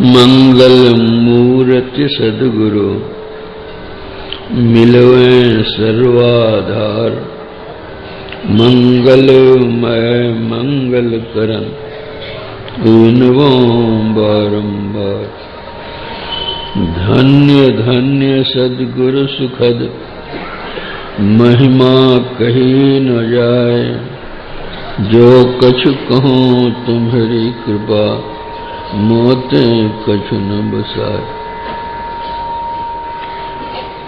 मंगल मूर्ति सद्गुरु मिलवे सर्वाधार, मंगलमय मंगल करन विनवो बारंबार। धन्य धन्य सद्गुरु सुखद महिमा कही न जाए, जो कछु कहूँ तुम्हारी कृपा मोते कछु न बसाए।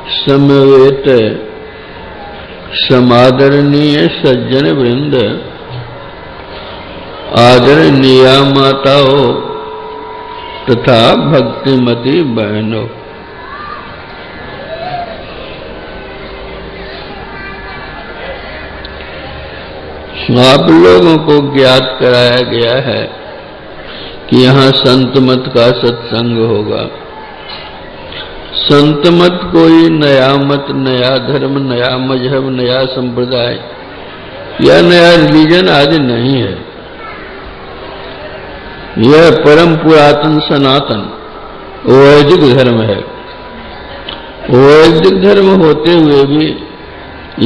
समवेत समादरणीय सज्जन वृंद, आदरणीय माताओं तथा भक्तिमती बहनों, आप लोगों को ज्ञात कराया गया है कि यहाँ संत मत का सत्संग होगा। संत मत कोई नया मत, नया धर्म, नया मजहब, नया संप्रदाय या नया रिलीजन आदि नहीं है। यह परम पुरातन सनातन वैदिक धर्म है। वैदिक धर्म होते हुए भी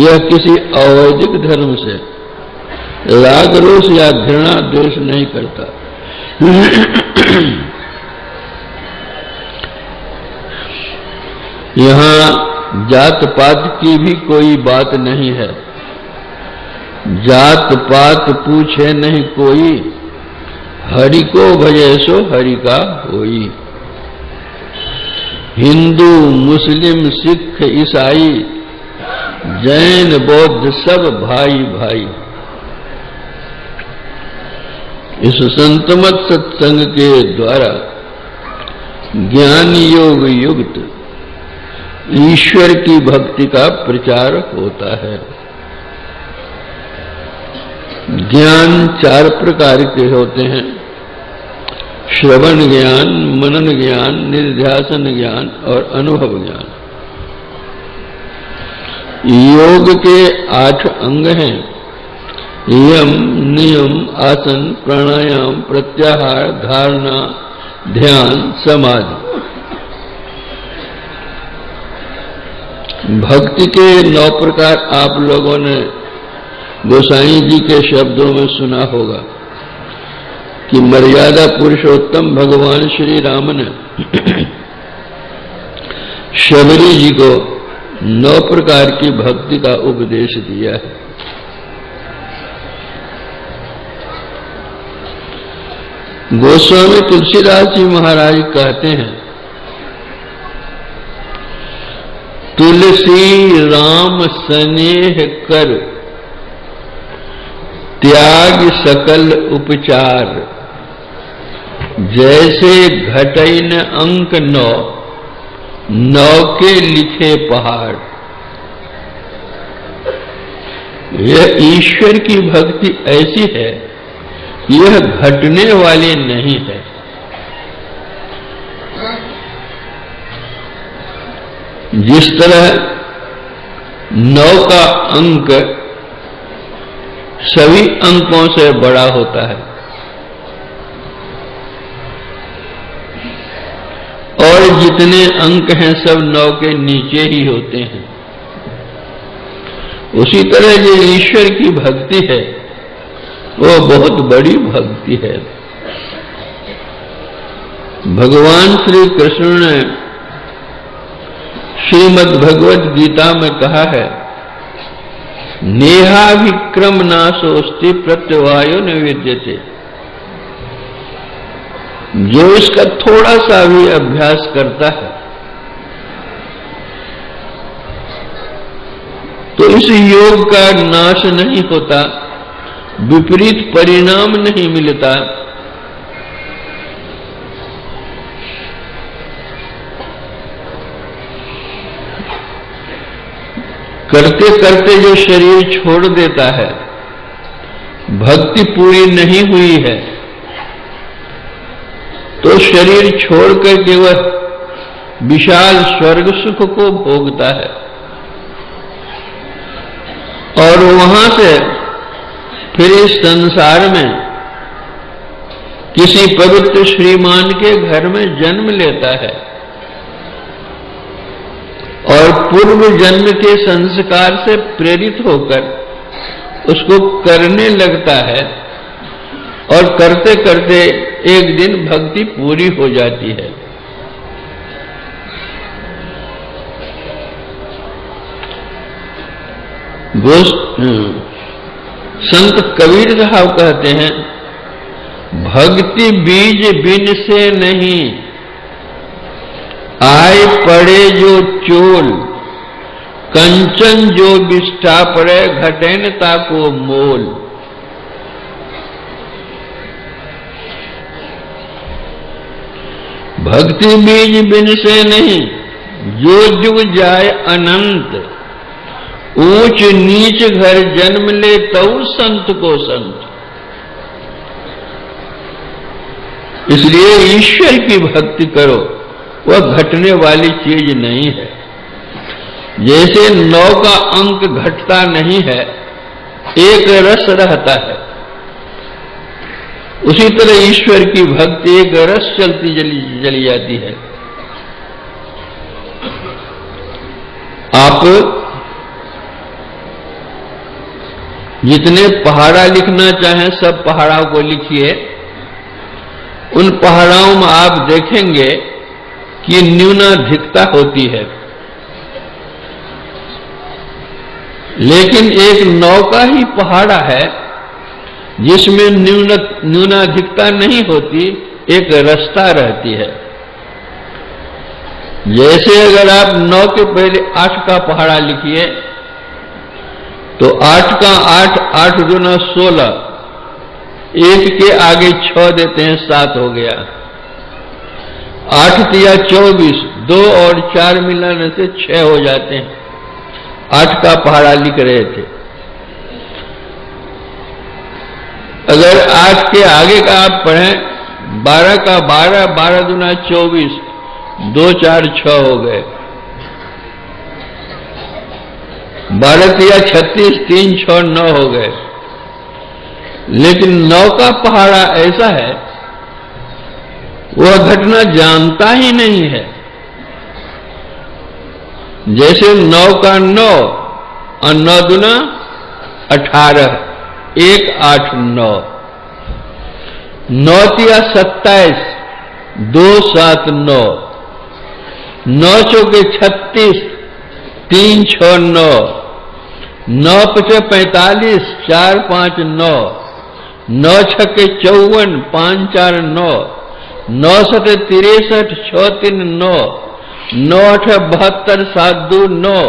यह किसी अवैदिक धर्म से राग रोष या घृणा द्वेष नहीं करता। यहाँ जात पात की भी कोई बात नहीं है। जात पात पूछे नहीं कोई, हरि को भजे सो हरि का होई। हिंदू मुस्लिम सिख ईसाई जैन बौद्ध सब भाई भाई। इस संतमत सत्संग के द्वारा ज्ञान योग युक्त ईश्वर की भक्ति का प्रचार होता है। ज्ञान चार प्रकार के होते हैं: श्रवण ज्ञान, मनन ज्ञान, निध्यासन ज्ञान और अनुभव ज्ञान। योग के 8 अंग हैं: यम, नियम, आसन, प्राणायाम, प्रत्याहार, धारणा, ध्यान, समाधि। भक्ति के 9 प्रकार आप लोगों ने गोसाई जी के शब्दों में सुना होगा कि मर्यादा पुरुषोत्तम भगवान श्री राम ने शबरी जी को 9 प्रकार की भक्ति का उपदेश दिया है। गोस्वामी तुलसीदास जी महाराज कहते हैं, तुलसी राम स्नेह कर त्याग सकल उपचार, जैसे घटैन अंक 9, 9 के लिखे पहाड़। यह ईश्वर की भक्ति ऐसी है, यह घटने वाली नहीं है। जिस तरह 9 का अंक सभी अंकों से बड़ा होता है और जितने अंक हैं सब 9 के नीचे ही होते हैं, उसी तरह जो ईश्वर की भक्ति है वो बहुत बड़ी भक्ति है। भगवान श्री कृष्ण ने श्रीमद् भगवत गीता में कहा है, नेहा विक्रम नाशोस्ति प्रत्यवायो न विद्यते। जो इसका थोड़ा सा भी अभ्यास करता है तो इस योग का नाश नहीं होता, विपरीत परिणाम नहीं मिलता। करते करते जो शरीर छोड़ देता है, भक्ति पूरी नहीं हुई है, तो शरीर छोड़कर के वह विशाल स्वर्ग सुख को भोगता है और वहां से फिर इस संसार में किसी पवित्र श्रीमान के घर में जन्म लेता है और पूर्व जन्म के संस्कार से प्रेरित होकर उसको करने लगता है और करते करते एक दिन भक्ति पूरी हो जाती है। संत कबीर साहब कहते हैं, भक्ति बीज बिन से नहीं, आए पड़े जो चोल, कंचन जो बिष्ठा पड़े घटेनता को मोल। भक्ति बीज बिन से नहीं, जो जुग जाए अनंत, ऊंच नीच घर जन्म ले तऊ संत को संत। इसलिए ईश्वर की भक्ति करो, वह घटने वाली चीज नहीं है। जैसे 9 का अंक घटता नहीं है, एक रस रहता है, उसी तरह ईश्वर की भक्ति एक रस चलती चली जाती है। आप जितने पहाड़ा लिखना चाहें सब पहाड़ों को लिखिए, उन पहाड़ों में आप देखेंगे कि न्यूनाधिकता होती है, लेकिन एक नौका ही पहाड़ा है जिसमें न्यूनाधिकता नहीं होती, एक रास्ता रहती है। जैसे अगर आप 9 के पहले 8 का पहाड़ा लिखिए तो 8 का 8, 8 दूना 16, 1 के आगे 6 देते हैं, 7 हो गया। 8 तिया 24, 2 और 4 मिलाने से 6 हो जाते हैं। 8 का पहाड़ा लिख रहे थे। अगर 8 के आगे का आप पढ़ें, 12 का 12, 12 दूना 24, 2 4 6 हो गए। 12 तिया 36, 3 6 9 हो गए। लेकिन 9 का पहाड़ा ऐसा है, वह घटना जानता ही नहीं है। जैसे 9 का 9 और 9 दूना 18, 1 8 9, 9 तिया 27, 2 7 9, 9 चौके 36, 3 6 9, 9 पचे 45, 4 5 9, 9 छक्के 54, 5 4 9, 9 सते 63, 6 3 9, 9 8 72, 7 2 9,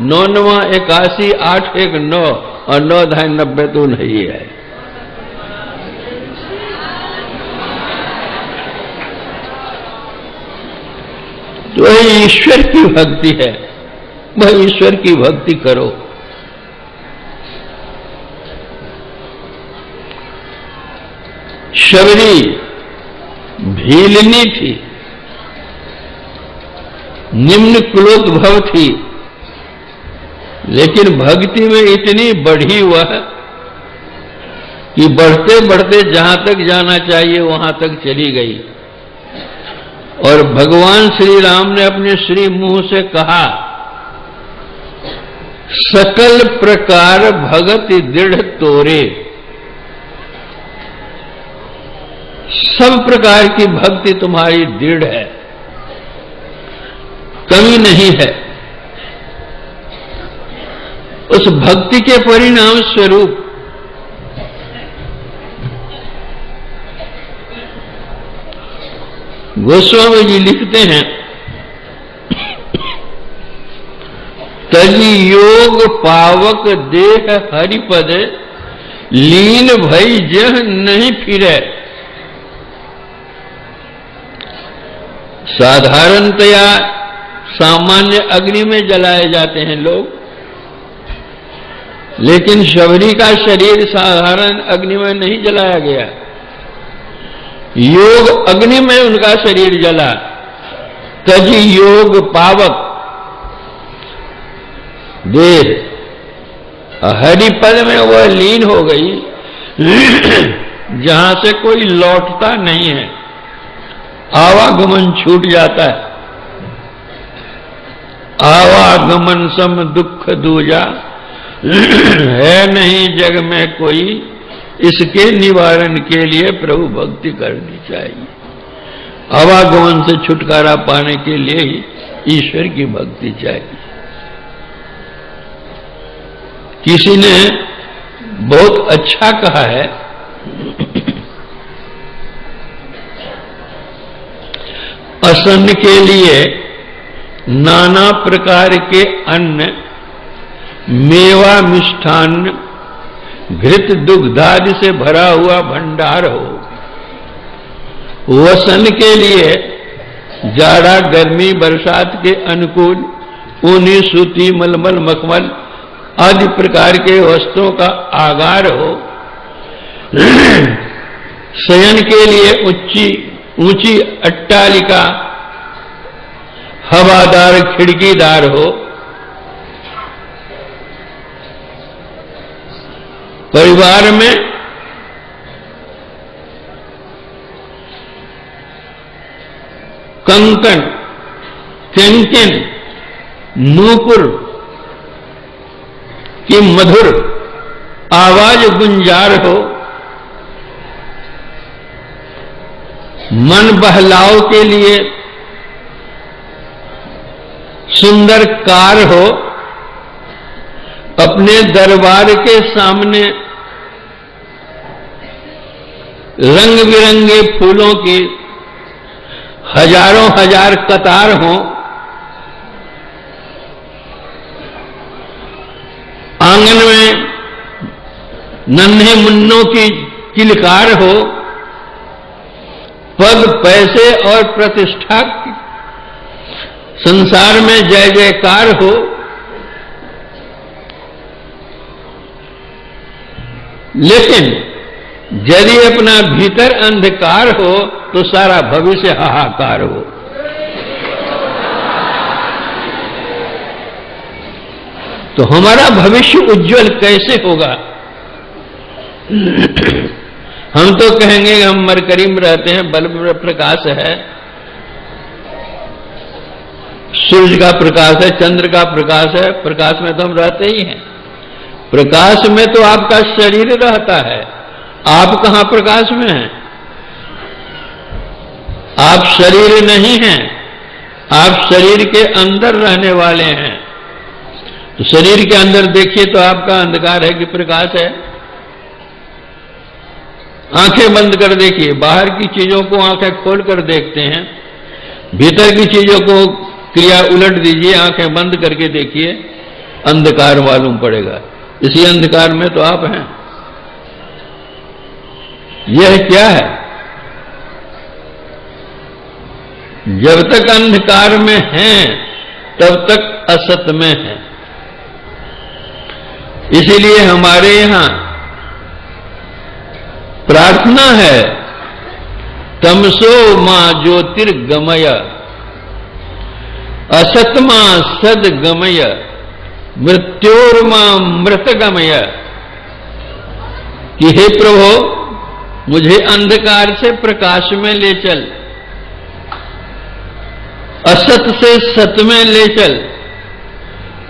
9 9 81, 8 1 9 और 9 ढाई 90 तो नहीं है। तो वह ईश्वर की भक्ति है, वह ईश्वर की भक्ति करो। शबरी भीलनी थी, निम्न कुलोद्भव थी, लेकिन भक्ति में इतनी बढ़ी वह कि बढ़ते बढ़ते जहां तक जाना चाहिए वहां तक चली गई। और भगवान श्री राम ने अपने श्री मुंह से कहा, सकल प्रकार भगत दृढ़ तोरे। सब प्रकार की भक्ति तुम्हारी दृढ़ है, कमी नहीं है। उस भक्ति के परिणाम स्वरूप गोस्वामी जी लिखते हैं, तजी योग पावक देह हरिपद, लीन भई जह नहीं फिरे। साधारणतया सामान्य अग्नि में जलाए जाते हैं लोग, लेकिन शबरी का शरीर साधारण अग्नि में नहीं जलाया गया, योग अग्नि में उनका शरीर जला। तजी योग पावक देह, हरिपद में वह लीन हो गई जहां से कोई लौटता नहीं है, आवागमन छूट जाता है। आवागमन सम दुख दूजा, है नहीं जग में कोई, इसके निवारण के लिए प्रभु भक्ति करनी चाहिए। आवागमन से छुटकारा पाने के लिए ही ईश्वर की भक्ति चाहिए। किसी ने बहुत अच्छा कहा है, असन के लिए नाना प्रकार के अन्न, मेवा मिष्ठान्न, घृत दुग्धादि से भरा हुआ भंडार हो। वसन के लिए जाड़ा गर्मी बरसात के अनुकूल ऊनी सूती मलमल मखमल आदि प्रकार के वस्त्रों का आगार हो। शयन के लिए ऊंची अट्टालिका हवादार खिड़कीदार हो। परिवार में कंकण, किंकिन, नूपुर की मधुर आवाज गुंजार हो। मन बहलाव के लिए सुंदर कार हो। अपने दरबार के सामने रंग बिरंगे फूलों की हजारों हजार कतार हो। आंगन में नन्हे मुन्नों की किलकार हो। पद पैसे और प्रतिष्ठा की संसार में जय जयकार हो। लेकिन यदि अपना भीतर अंधकार हो तो सारा भविष्य हाहाकार हो। तो हमारा भविष्य उज्जवल कैसे होगा? हम तो कहेंगे कि हम मरकरी में रहते हैं, बल्ब प्रकाश है, सूर्य का प्रकाश है, चंद्र का प्रकाश है, प्रकाश में तो हम रहते ही हैं। प्रकाश में तो आपका शरीर रहता है, आप कहां प्रकाश में हैं? आप शरीर नहीं हैं, आप शरीर के अंदर रहने वाले हैं। तो शरीर के अंदर देखिए तो आपका अंधकार है कि प्रकाश है? आंखें बंद कर देखिए, बाहर की चीजों को आंखें खोलकर देखते हैं, भीतर की चीजों को क्रिया उलट दीजिए, आंखें बंद करके देखिए, अंधकार मालूम पड़ेगा। इसी अंधकार में तो आप हैं। यह क्या है? जब तक अंधकार में हैं तब तक असत में हैं। इसीलिए हमारे यहां प्रार्थना है, तमसो मां ज्योतिर्गमय, असतमा सदगमय, मृत्योर्मा मृतगमय। कि हे प्रभु, मुझे अंधकार से प्रकाश में ले चल, असत से सत में ले चल,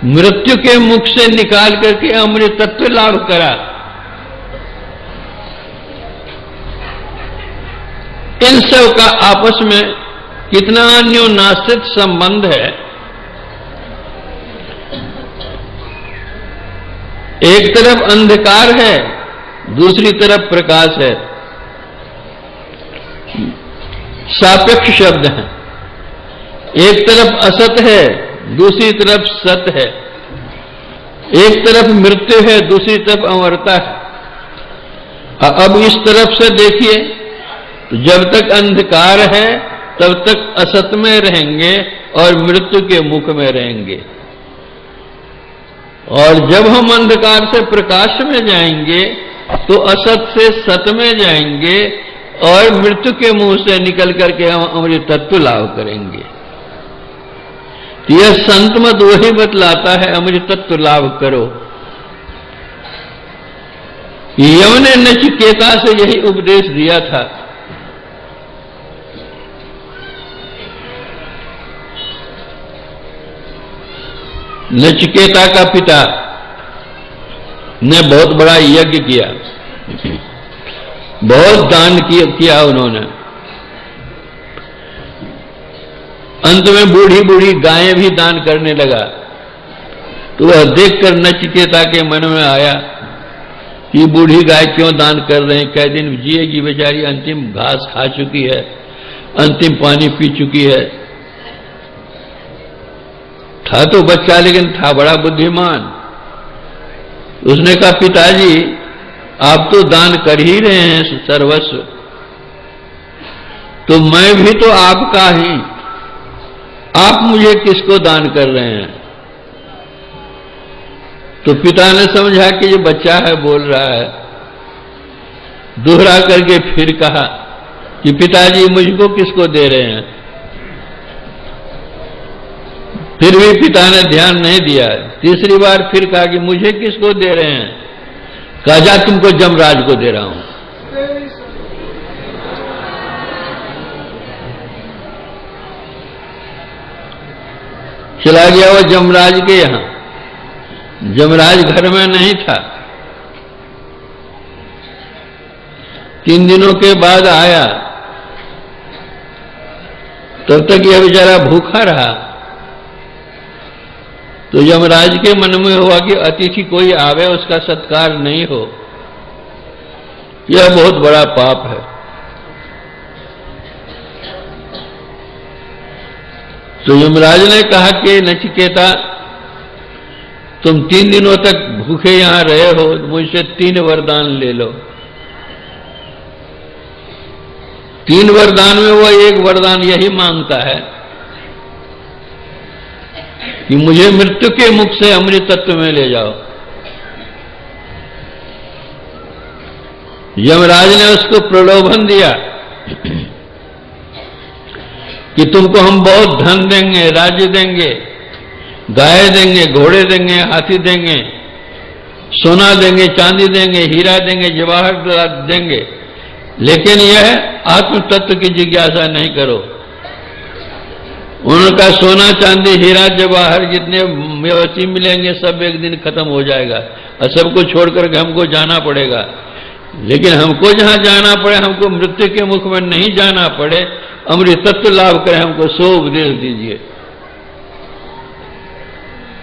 मृत्यु के मुख से निकाल करके अमृतत्व लाभ करा। इन सब का आपस में कितना अन्योन्याश्रित संबंध है। एक तरफ अंधकार है, दूसरी तरफ प्रकाश है, सापेक्ष शब्द है। एक तरफ असत है, दूसरी तरफ सत है। एक तरफ मृत्यु है, दूसरी तरफ अमरता है। अब इस तरफ से देखिए, तो जब तक अंधकार है तब तक असत में रहेंगे और मृत्यु के मुख में रहेंगे, और जब हम अंधकार से प्रकाश में जाएंगे तो असत से सत में जाएंगे और मृत्यु के मुंह से निकल करके हम अमृत तत्व लाभ करेंगे। तो यह संत मत वही बतलाता है, अमृत तत्व लाभ करो। यम ने नचिकेता से यही उपदेश दिया था। नचिकेता का पिता ने बहुत बड़ा यज्ञ किया, बहुत दान किया उन्होंने। अंत में बूढ़ी बूढ़ी गायें भी दान करने लगा। तो वह देखकर नचिकेता के मन में आया कि बूढ़ी गाय क्यों दान कर रहे हैं, कै दिन जिएगी बेचारी, अंतिम घास खा चुकी है, अंतिम पानी पी चुकी है। था तो बच्चा लेकिन था बड़ा बुद्धिमान। उसने कहा, पिताजी आप तो दान कर ही रहे हैं सर्वस्व, तो मैं भी तो आपका ही, आप मुझे किसको दान कर रहे हैं? तो पिता ने समझा कि ये बच्चा है बोल रहा है, दोहरा करके फिर कहा कि पिताजी मुझको किसको दे रहे हैं? फिर भी पिता ने ध्यान नहीं दिया। तीसरी बार फिर कहा कि मुझे किसको दे रहे हैं? कहा, जा तुमको जमराज को दे रहा हूं। चला गया वो जमराज के यहां। जमराज घर में नहीं था। 3 दिनों के बाद आया, तब तक यह बेचारा भूखा रहा। तो यमराज के मन में हुआ कि अतिथि कोई आवे उसका सत्कार नहीं हो, यह बहुत बड़ा पाप है। तो यमराज ने कहा कि नचिकेता तुम 3 दिनों तक भूखे यहां रहे हो, मुझसे 3 वरदान ले लो। 3 वरदान में वो एक वरदान यही मांगता है कि मुझे मृत्यु के मुख से अमृत तत्व में ले जाओ। यमराज ने उसको प्रलोभन दिया कि तुमको हम बहुत धन देंगे, राज्य देंगे, गाय देंगे, घोड़े देंगे, हाथी देंगे, सोना देंगे, चांदी देंगे, हीरा देंगे, जवाहर देंगे, लेकिन यह आत्म तत्व की जिज्ञासा नहीं करो। उनका सोना चांदी हीरा जवाहर जितने व्यवस्थी मिलेंगे सब एक दिन खत्म हो जाएगा और सबको छोड़कर के हमको जाना पड़ेगा। लेकिन हमको जहां जाना पड़े, हमको मृत्यु के मुख में नहीं जाना पड़े, अमृत तत्व लाभ करें, हमको सो उपदेश दीजिए।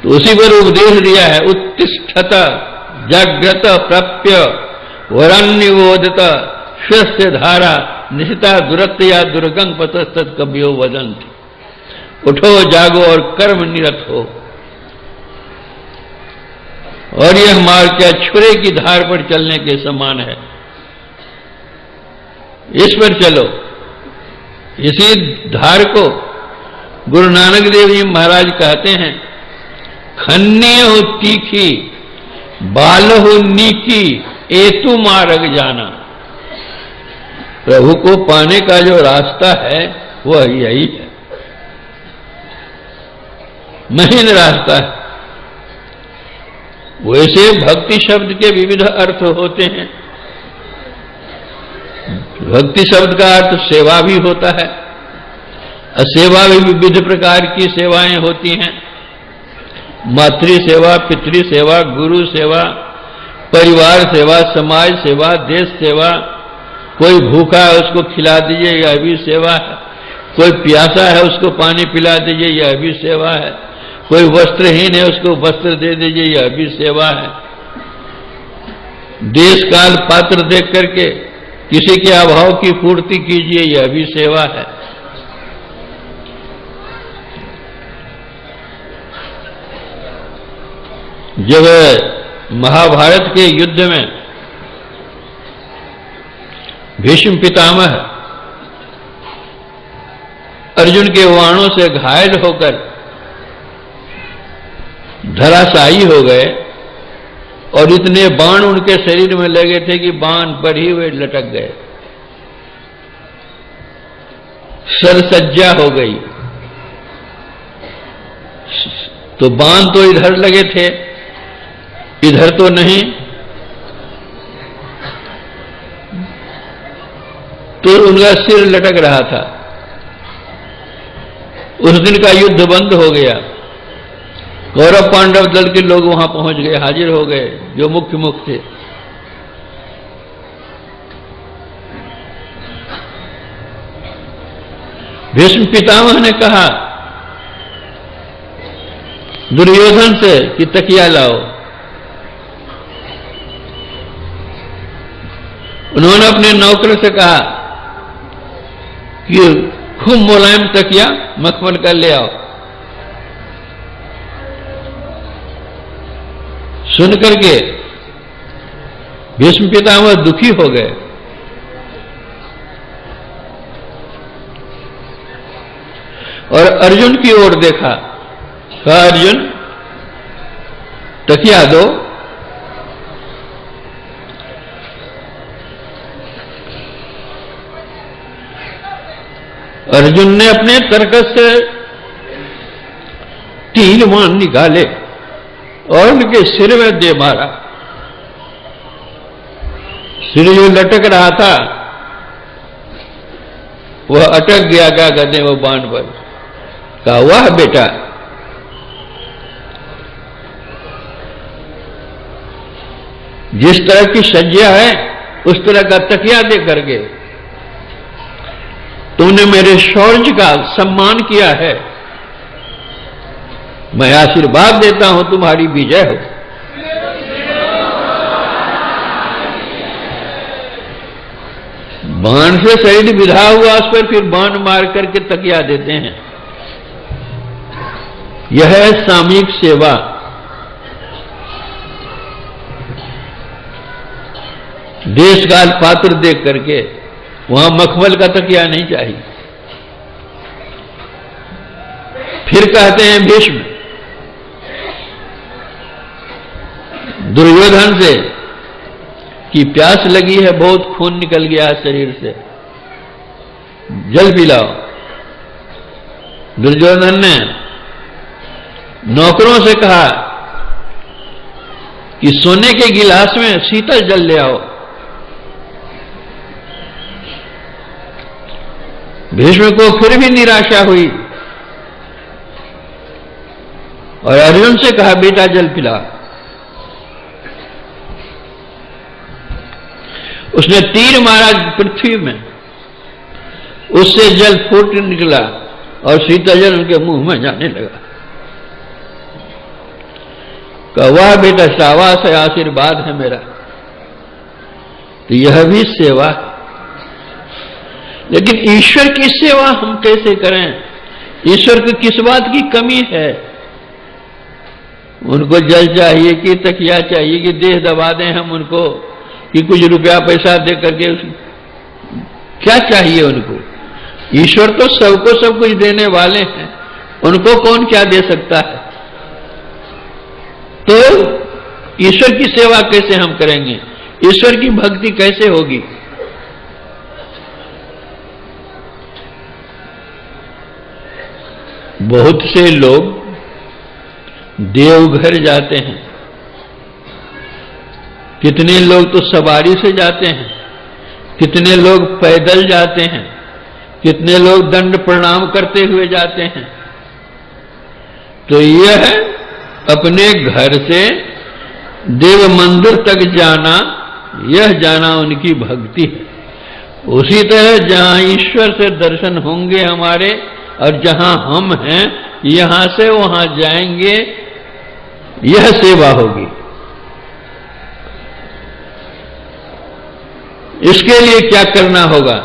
तो उसी पर उपदेश दिया है, उत्तिष्ठत जाग्रत प्राप्य वरन्निवोदित स्वस्थ धारा निशिता दुरक्त या दुर्गंग पतस्तत् कवियो वदन्ति। उठो जागो और कर्म निरत हो। और यह मार्ग क्या छुरे की धार पर चलने के समान है, इस पर चलो। इसी धार को गुरु नानक देव जी महाराज कहते हैं, खन्नी हो तीखी बाल हो नीकी एतु मार्ग जाना। प्रभु को पाने का जो रास्ता है वह यही है, महीन रास्ता है। वैसे भक्ति शब्द के विविध अर्थ होते हैं। भक्ति शब्द का अर्थ सेवा भी होता है, और सेवा भी विविध प्रकार की सेवाएं होती हैं। मातृ सेवा, पितृ सेवा, गुरु सेवा, परिवार सेवा, समाज सेवा, देश सेवा। कोई भूखा है उसको खिला दीजिए, यह भी सेवा है। कोई प्यासा है उसको पानी पिला दीजिए, यह भी सेवा है। कोई वस्त्रहीन है उसको वस्त्र दे दीजिए, यह भी सेवा है। देश काल पात्र देख करके किसी के अभाव की पूर्ति कीजिए, यह भी सेवा है। जब महाभारत के युद्ध में भीष्म पितामह अर्जुन के बाणों से घायल होकर धराशायी हो गए और इतने बाण उनके शरीर में लगे थे कि बाण पर ही वे लटक गए, सरसज्जा हो गई। तो बाण तो इधर लगे थे, इधर तो नहीं, तो उनका सिर लटक रहा था। उस दिन का युद्ध बंद हो गया। कौरव पांडव दल के लोग वहां पहुंच गए, हाजिर हो गए, जो मुख्य मुख थे। भीष्म पितामह ने कहा दुर्योधन से कि तकिया लाओ। उन्होंने अपने नौकर से कहा कि खूब मुलायम तकिया मखमल का ले आओ। सुनकर के भीष्म पितामह दुखी हो गए। और अर्जुन की ओर देखा, कहा अर्जुन तकिया दो। अर्जुन ने अपने तरकस से 3 बाण निकाले और उनके सिर में दे मारा। सिर जो लटक रहा था वह अटक गया, क्या कहते हैं, वो बाण पर। कहा वाह बेटा, जिस तरह की सज्जा है उस तरह का तकिया दे करके तुमने मेरे शौर्य का सम्मान किया है। मैं आशीर्वाद देता हूं तुम्हारी विजय हो। बाण से शरीर विधा हुआ, उस पर फिर बाण मार करके तकिया देते हैं। यह है सामयिक सेवा। देश काल पात्र देख करके, वहां मखमल का तकिया नहीं चाहिए। फिर कहते हैं भीष्म दुर्योधन से कि प्यास लगी है, बहुत खून निकल गया है शरीर से, जल पिलाओ। दुर्योधन ने नौकरों से कहा कि सोने के गिलास में शीतल जल ले आओ। भीष्म को फिर भी निराशा हुई और अर्जुन से कहा बेटा जल पिला। उसने तीर मारा पृथ्वी में, उससे जल फूट निकला और शीतल जल उनके मुंह में जाने लगा। कहा वाह बेटा, शाबाश है, आशीर्वाद है मेरा। तो यह भी सेवा है। लेकिन ईश्वर की सेवा हम कैसे करें? ईश्वर को किस बात की कमी है? उनको जल चाहिए कि तकिया चाहिए कि देह दबा दें हम उनको, कि कुछ रुपया पैसा दे करके क्या चाहिए उनको? ईश्वर तो सबको सब कुछ देने वाले हैं, उनको कौन क्या दे सकता है? तो ईश्वर की सेवा कैसे हम करेंगे? ईश्वर की भक्ति कैसे होगी? बहुत से लोग देवघर जाते हैं, कितने लोग तो सवारी से जाते हैं, कितने लोग पैदल जाते हैं, कितने लोग दंड प्रणाम करते हुए जाते हैं। तो यह अपने घर से देव मंदिर तक जाना, यह जाना उनकी भक्ति है। उसी तरह जहां ईश्वर से दर्शन होंगे हमारे और जहां हम हैं यहां से वहां जाएंगे, यह सेवा होगी। इसके लिए क्या करना होगा?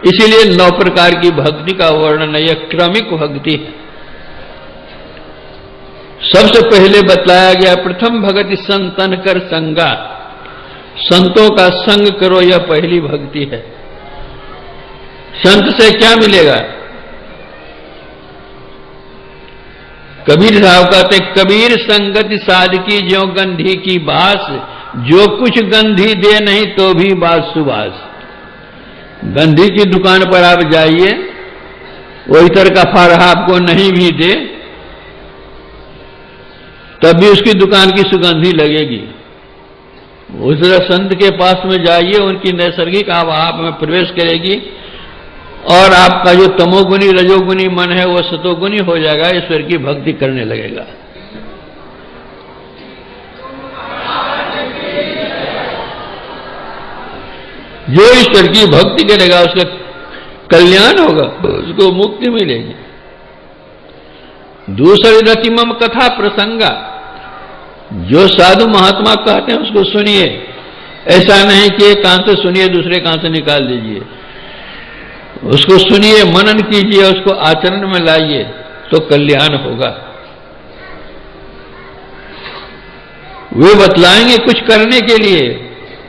इसीलिए 9 प्रकार की भक्ति का वर्णन है। यह क्रमिक भक्ति है। सबसे पहले बतलाया गया प्रथम भगति संतन कर संगा, संतों का संग करो, यह पहली भक्ति है। संत से क्या मिलेगा? कबीर साहब कहते कबीर संगति साधकी ज्यों गंधी की बास, जो कुछ गंधी दे नहीं तो भी बात सुबास। गंधी की दुकान पर आप जाइए, वो इतर का फारहा आपको नहीं भी दे तब भी उसकी दुकान की सुगंधी लगेगी। उस तरह संत के पास में जाइए, उनकी नैसर्गिक आवाज आप में प्रवेश करेगी और आपका जो तमोगुनी रजोगुनी मन है वो सतोगुनी हो जाएगा, ईश्वर की भक्ति करने लगेगा। जो ईश्वर की भक्ति करेगा उसका कल्याण होगा, उसको मुक्ति मिलेगी। दूसरी रतिमम कथा प्रसंगा, जो साधु महात्मा कहते हैं उसको सुनिए, ऐसा नहीं कि एक कान से सुनिए दूसरे कान से निकाल दीजिए। उसको सुनिए, मनन कीजिए, उसको आचरण में लाइए तो कल्याण होगा। वे बतलाएंगे कुछ करने के लिए,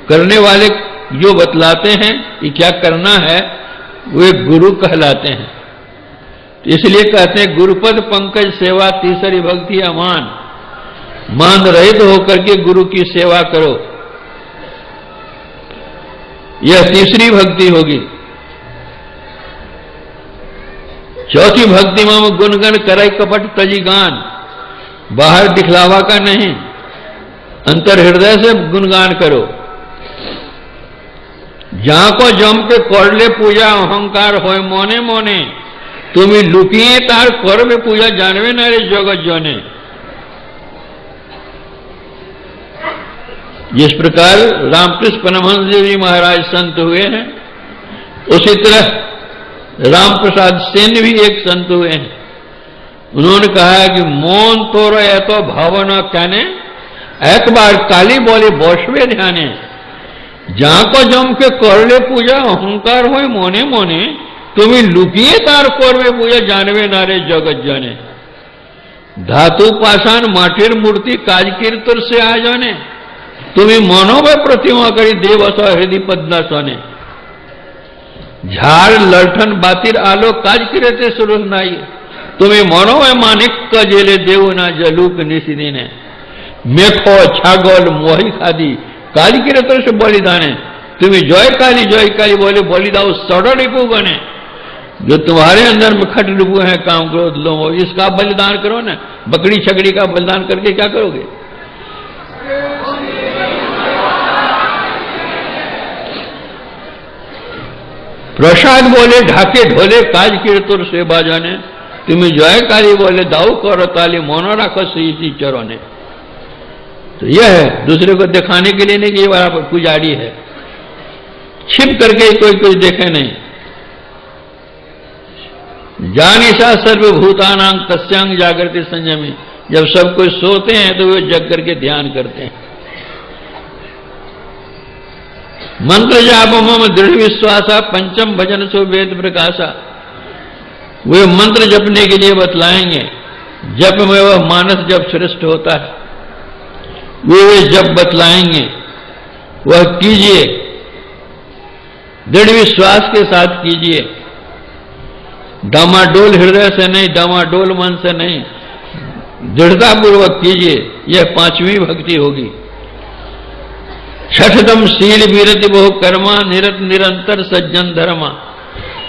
करने वाले जो बतलाते हैं कि क्या करना है वे गुरु कहलाते हैं। इसलिए कहते हैं गुरुपद पंकज सेवा तीसरी भक्ति अमान, मान रहित होकर के गुरु की सेवा करो, यह तीसरी भक्ति होगी। चौथी भक्ति में गुणगण करे कपट तजी गान, बाहर दिखलावा का नहीं, अंतर हृदय से गुणगान करो। जहां को जम के करले पूजा अहंकार होय मोने मोने, तुम्हें लुकिए तार कर में पूजा जानवे न रे जगत जोने। जिस प्रकार रामकृष्ण परमहंस जी महाराज संत हुए हैं, उसी तरह राम प्रसाद सेन भी एक संत हुए हैं। उन्होंने कहा कि मौन तोरो है तो भावना कहने, एक बार काली बोली बोशवे ध्याने, जहां को जम के करले पूजा अहंकार हो मोने मोने, तुम्हें लुकिए तार करवे पूजा जानवे नारे जगत जाने। धातु पाषाण माटिर मूर्ति काज कीर्तर से आ जाने, तुम्हें मनो में प्रतिमा करी देव अस हृदय पदना सोने। झाड़ लठन बातिर आलो काज किरते सुरुस नाई, तुम्हें मनो में मानिक कजेले देव ना जलूक निशिदी ने। मेखो छागोल मोही खादी काली की रतर से बलिदाने, तुम्हें जय काली बोले बलिदाओ सड़ो रिपू बने। जो तुम्हारे अंदर में खट रिपू है काम क्रोध लोभ, इसका बलिदान करो ना। बकरी छकड़ी का बलिदान करके क्या करोगे? प्रसाद बोले ढाके ढोले काज की रतर से बाजाने, तुम्हें जय काली बोले दाऊ करो ताली मोनो राखो सी चरो ने। तो यह है दूसरे को दिखाने के लिए नहीं कि ये वाला पुजारी है, छिप करके कोई कुछ देखे नहीं। जानिशा सर्वभूतानां तस्यांग जागृति संयमी, जब सब कोई सोते हैं तो वे जग करके ध्यान करते हैं। मंत्र जाप मम दृढ़ विश्वासा पंचम भजन सो वेद प्रकाशा, वे मंत्र जपने के लिए बतलाएंगे। जप में वह मानस जब श्रेष्ठ होता है वे जब बतलाएंगे, वह कीजिए, दृढ़ विश्वास के साथ कीजिए, डामाडोल हृदय से नहीं, डामाडोल मन से नहीं, दृढ़तापूर्वक कीजिए। यह पांचवी भक्ति होगी। छठतम शील विरति बहु कर्मा निरत निरंतर सज्जन धर्मा,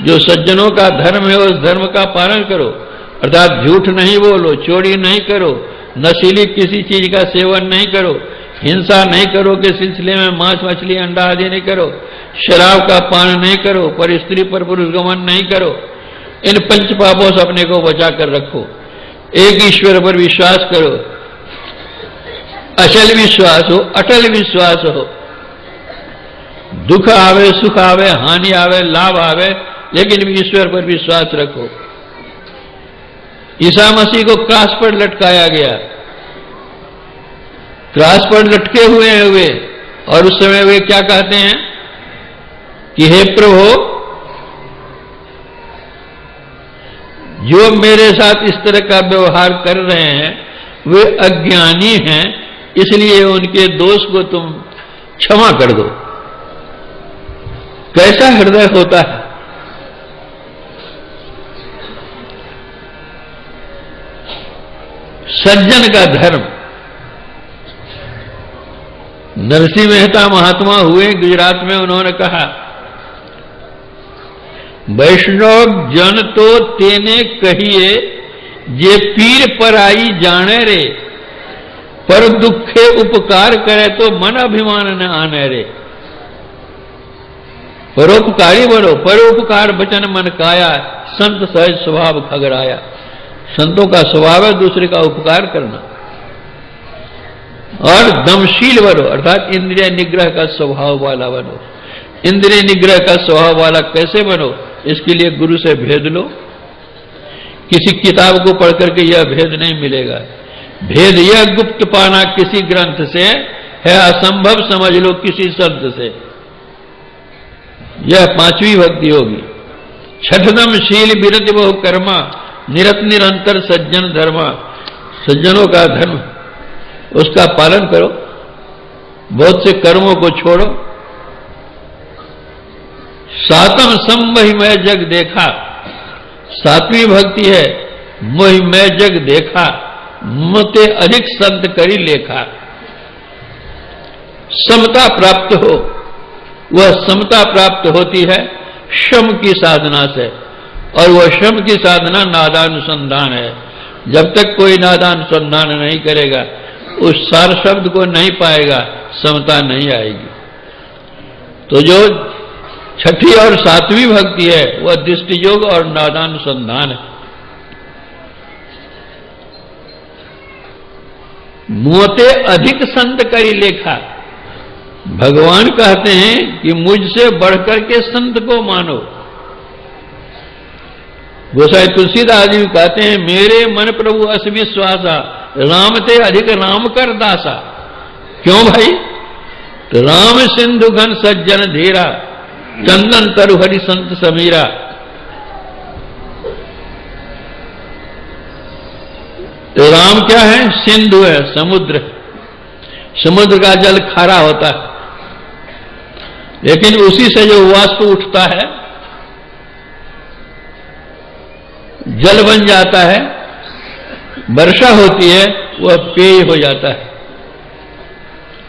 जो सज्जनों का धर्म है उस धर्म का पालन करो, अर्थात झूठ नहीं बोलो, चोरी नहीं करो, नशीली किसी चीज का सेवन नहीं करो, हिंसा नहीं करो के सिलसिले में मांस मछली अंडा आदि नहीं करो, शराब का पान नहीं करो, पर स्त्री पर पुरुष गमन नहीं करो। इन पंच पापों से अपने को बचा कर रखो। एक ईश्वर पर विश्वास करो, अचल विश्वास हो, अटल विश्वास हो। दुख आवे सुख आवे हानि आवे लाभ आवे, लेकिन ईश्वर पर विश्वास रखो। ईसा मसीह को क्रॉस पर लटकाया गया, क्रॉस पर लटके हुए हैं वे, और उस समय वे क्या कहते हैं कि हे प्रभु, जो मेरे साथ इस तरह का व्यवहार कर रहे हैं वे अज्ञानी हैं, इसलिए उनके दोष को तुम क्षमा कर दो। कैसा हृदय होता है? सज्जन का धर्म। नरसिंह मेहता महात्मा हुए गुजरात में, उन्होंने कहा, वैष्णव जन तो तेने कहिए जे पीर पराई जाने रे, पर दुखे उपकार करे तो मन अभिमान न आने रे। परोपकारी बनो, परोपकार बचन मन काया, संत सहज स्वभाव खगड़ाया। संतों का स्वभाव है दूसरे का उपकार करना। और दमशील बनो, अर्थात इंद्रिय निग्रह का स्वभाव वाला बनो। इंद्रिय निग्रह का स्वभाव वाला कैसे बनो? इसके लिए गुरु से भेद लो। किसी किताब को पढ़ करके यह भेद नहीं मिलेगा। भेद यह गुप्त पाना किसी ग्रंथ से है असंभव, समझ लो किसी संत से। यह पांचवी भक्ति होगी। छठदम शील विरति बहु कर्मा, निरत निरंतर सज्जन धर्मा। सज्जनों का धर्म, उसका पालन करो, बहुत से कर्मों को छोड़ो। सातम संवहि मैं जग देखा, सातवीं भक्ति है मोहि मैं जग देखा, मते अधिक संत करी लेखा। समता प्राप्त हो, वह समता प्राप्त होती है शम की साधना से, और वह शम की साधना नादानुसंधान है। जब तक कोई नादानुसंधान नहीं करेगा, उस सार शब्द को नहीं पाएगा, समता नहीं आएगी। तो जो छठी और सातवीं भक्ति है वह दृष्टि योग और नादानुसंधान है। मोते अधिक संत करी लेखा। भगवान कहते हैं कि मुझसे बढ़कर के संत को मानो। गोसाई तुलसीदास जी कहते हैं, मेरे मन प्रभु अस्मि श्वासा, राम ते अधिक राम कर दासा। क्यों भाई? तो राम सिंधु घन सज्जन धीरा, चंदन तरु हरि संत समीरा। तो राम क्या है? सिंधु है, समुद्र। समुद्र का जल खारा होता है, लेकिन उसी से जो वाष्प उठता है, जल बन जाता है, वर्षा होती है, वह पेय हो जाता है,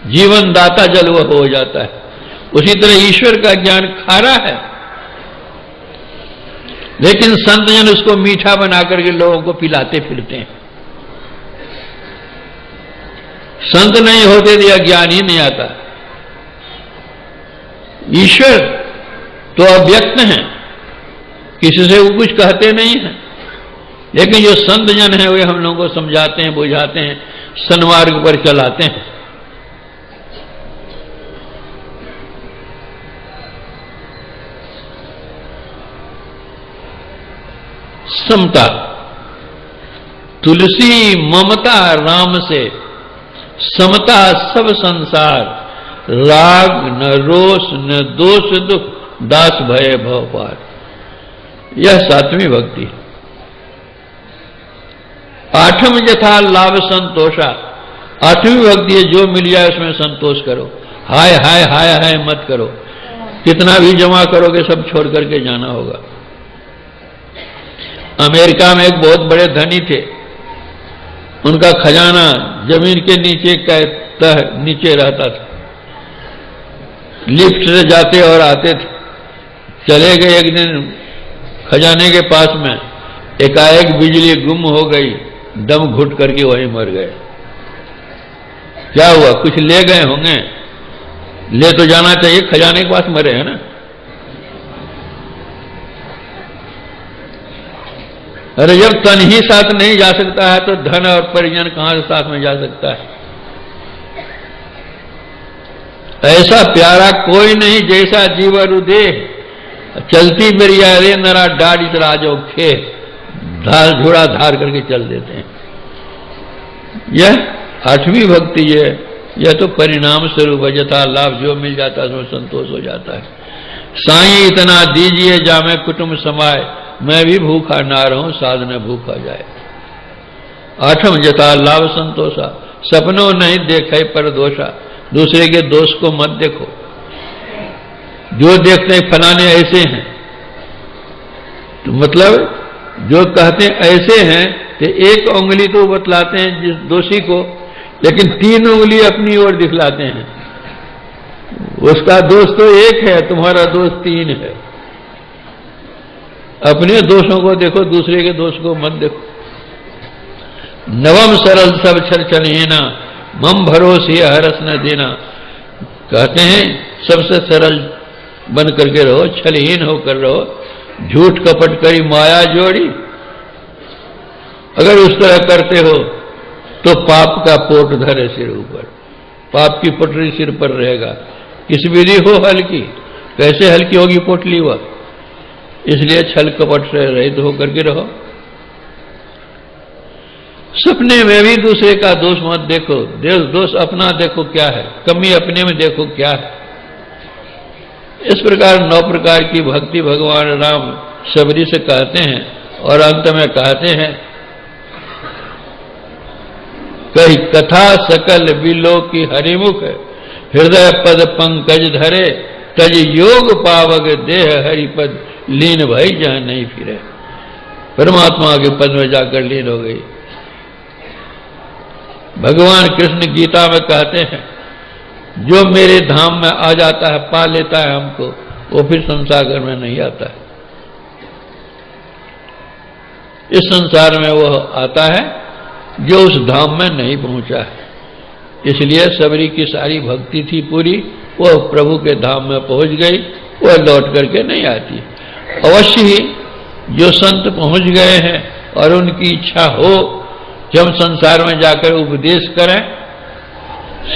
जीवन दाता जल वह हो जाता है। उसी तरह ईश्वर का ज्ञान खारा है, लेकिन संत जन उसको मीठा बना करके लोगों को पिलाते फिरते हैं। संत नहीं होते तो यह ज्ञान ही नहीं आता। ईश्वर तो अव्यक्त है, किसी से वो कुछ कहते नहीं है, लेकिन जो संत जन है वे हम लोगों को समझाते हैं, बुझाते हैं, सन्मार्ग पर चलाते हैं। समता। तुलसी ममता राम से, समता सब संसार, राग न रोष न दोष दुख, दास भय भव पार। यह सातवीं भक्ति है। आठम यथा लाभ संतोषा। आठवीं भक्ति है जो मिल जाए उसमें संतोष करो। हाय हाय हाय हाय मत करो, कितना भी जमा करोगे सब छोड़ करके जाना होगा। अमेरिका में एक बहुत बड़े धनी थे, उनका खजाना जमीन के नीचे का तह नीचे रहता था। लिफ्ट से जाते और आते थे। चले गए एक दिन खजाने के पास में, एकाएक बिजली गुम हो गई, दम घुट करके वहीं मर गए। क्या हुआ? कुछ ले गए होंगे, ले तो जाना चाहिए, खजाने के पास मरे है ना। अरे जब तन ही साथ नहीं जा सकता है तो धन और परिजन कहां से साथ में जा सकता है? ऐसा प्यारा कोई नहीं जैसा जीवन देह, चलती मेरी अरे नरा डाड़ी राजो खे, धार झोड़ा धार करके चल देते हैं। यह आठवीं भक्ति है। यह तो परिणाम स्वरूप यथा लाभ जो मिल जाता है उसमें संतोष हो जाता है। साईं इतना दीजिए जामे कुटुंब समाए, मैं भी भूखा ना रहूं साध न भूखा जाए। आठम जता लाभ संतोषा, सपनों नहीं देखे पर दोषा, दूसरे के दोष को मत देखो। जो देखते हैं फलाने ऐसे हैं, तो मतलब जो कहते हैं ऐसे हैं तो एक उंगली तो बतलाते हैं जिस दोषी को, लेकिन 3 उंगली अपनी ओर दिखलाते हैं। उसका दोष तो एक है, तुम्हारा दोष 3 है। अपने दोषों को देखो, दूसरे के दोष को मत देखो। नवम सरल सब छल छलहीना, मम भरोसे हरस न देना। कहते हैं सबसे सरल बन करके रहो, छलहीन होकर रहो, झूठ कपट करी माया जोड़ी। अगर उस तरह करते हो तो पाप का पोट धरे सिर ऊपर, पाप की पटरी सिर पर रहेगा। किस विधि हो हल्की, कैसे हल्की होगी पोटली वह। इसलिए छल कपट से रहित होकर के रहो। सपने में भी दूसरे का दोष मत देखो, दोष अपना देखो क्या है, कमी अपने में देखो क्या है। इस प्रकार 9 प्रकार की भक्ति भगवान राम सबरी से कहते हैं और अंत में कहते हैं, कही कथा सकल बिलो की हरिमुख, हृदय पद पंकज धरे, तज योग पावक देह हरिपद, लीन भई जहां नहीं फिरे। परमात्मा के पद में जाकर लीन हो गई। भगवान कृष्ण गीता में कहते हैं, जो मेरे धाम में आ जाता है, पा लेता है हमको, वो फिर संसार में नहीं आता है। इस संसार में वह आता है जो उस धाम में नहीं पहुंचा है। इसलिए सबरी की सारी भक्ति थी पूरी, वह प्रभु के धाम में पहुंच गई, वह लौट करके नहीं आती। अवश्य ही जो संत पहुंच गए हैं और उनकी इच्छा हो कि हम संसार में जाकर उपदेश करें,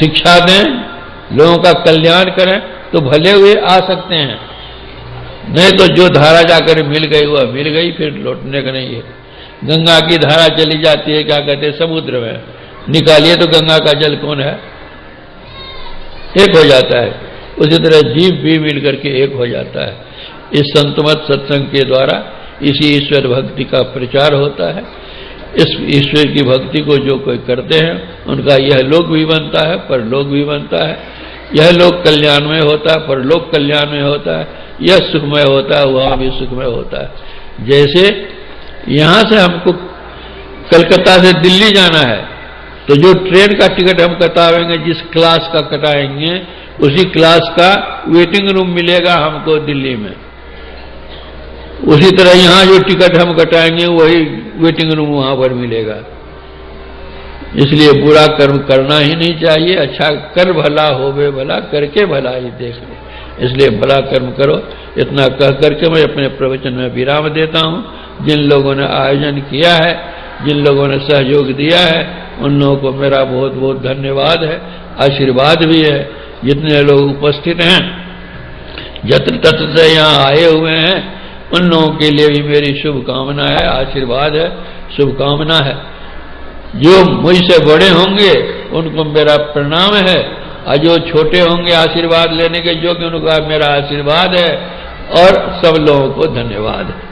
शिक्षा दें, लोगों का कल्याण करें, तो भले हुए आ सकते हैं। नहीं तो जो धारा जाकर मिल गई वह मिल गई, फिर लौटने का नहीं है। गंगा की धारा चली जाती है, क्या कहते हैं, समुद्र में निकालिए तो गंगा का जल कौन है, एक हो जाता है। उसी तरह जीव भी मिल करके एक हो जाता है। इस संतमत सत्संग के द्वारा इसी ईश्वर भक्ति का प्रचार होता है। इस ईश्वर की भक्ति को जो कोई करते हैं उनका यह लोक भी बनता है, परलोक भी बनता है। यह लोक कल्याण में होता है, परलोक कल्याण में होता है। यह सुखमय होता है, वहां भी सुखमय होता है। जैसे यहां से हमको कलकत्ता से दिल्ली जाना है, तो जो ट्रेन का टिकट हम कटावेंगे, जिस क्लास का कटाएंगे, उसी क्लास का वेटिंग रूम मिलेगा हमको दिल्ली में। उसी तरह यहां जो टिकट हम कटाएंगे वही वेटिंग रूम वहां पर मिलेगा। इसलिए बुरा कर्म करना ही नहीं चाहिए। अच्छा कर भला होवे भला, करके भला ही देख लो। इसलिए भला कर्म करो। इतना कह करके मैं अपने प्रवचन में विराम देता हूं। जिन लोगों ने आयोजन किया है, जिन लोगों ने सहयोग दिया है, उन लोगों को मेरा बहुत बहुत धन्यवाद है, आशीर्वाद भी है। जितने लोग उपस्थित हैं, जत्र तत्र से यहाँ आए हुए हैं, उन लोगों के लिए भी मेरी शुभकामना है, आशीर्वाद है, शुभकामना है। जो मुझसे बड़े होंगे उनको मेरा प्रणाम है, और जो छोटे होंगे आशीर्वाद लेने के योग्य, उनका मेरा आशीर्वाद है, और सब लोगों को धन्यवाद है।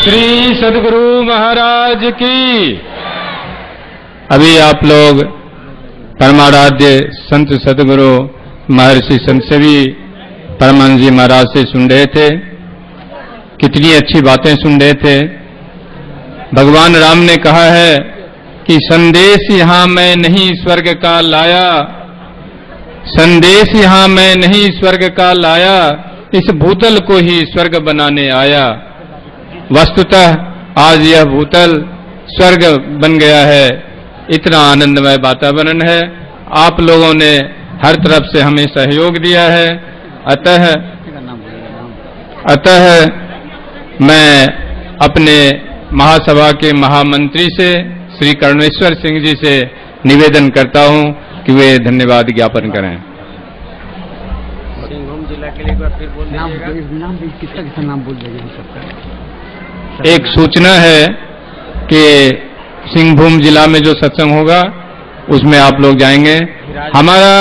श्री सद्गुरु महाराज की। अभी आप लोग परमाराध्य संत सद्गुरु महर्षि संत सेवी परमानंद जी महाराज से सुन रहे थे। कितनी अच्छी बातें सुन रहे थे। भगवान राम ने कहा है कि संदेश यहां मैं नहीं स्वर्ग का लाया, संदेश यहां मैं नहीं स्वर्ग का लाया, इस भूतल को ही स्वर्ग बनाने आया। वस्तुतः आज यह भूतल स्वर्ग बन गया है। इतना आनंदमय वातावरण है। आप लोगों ने हर तरफ से हमें सहयोग दिया है। अतः मैं अपने महासभा के महामंत्री से श्री करुणेश्वर सिंह जी से निवेदन करता हूं कि वे धन्यवाद ज्ञापन करें। सिंहभूम जिला के लिए एक बार फिर बोल दीजिएगा। नाम किसका नाम बोल दीजिए सबका। एक सूचना है कि सिंहभूम जिला में जो सत्संग होगा उसमें आप लोग जाएंगे। हमारा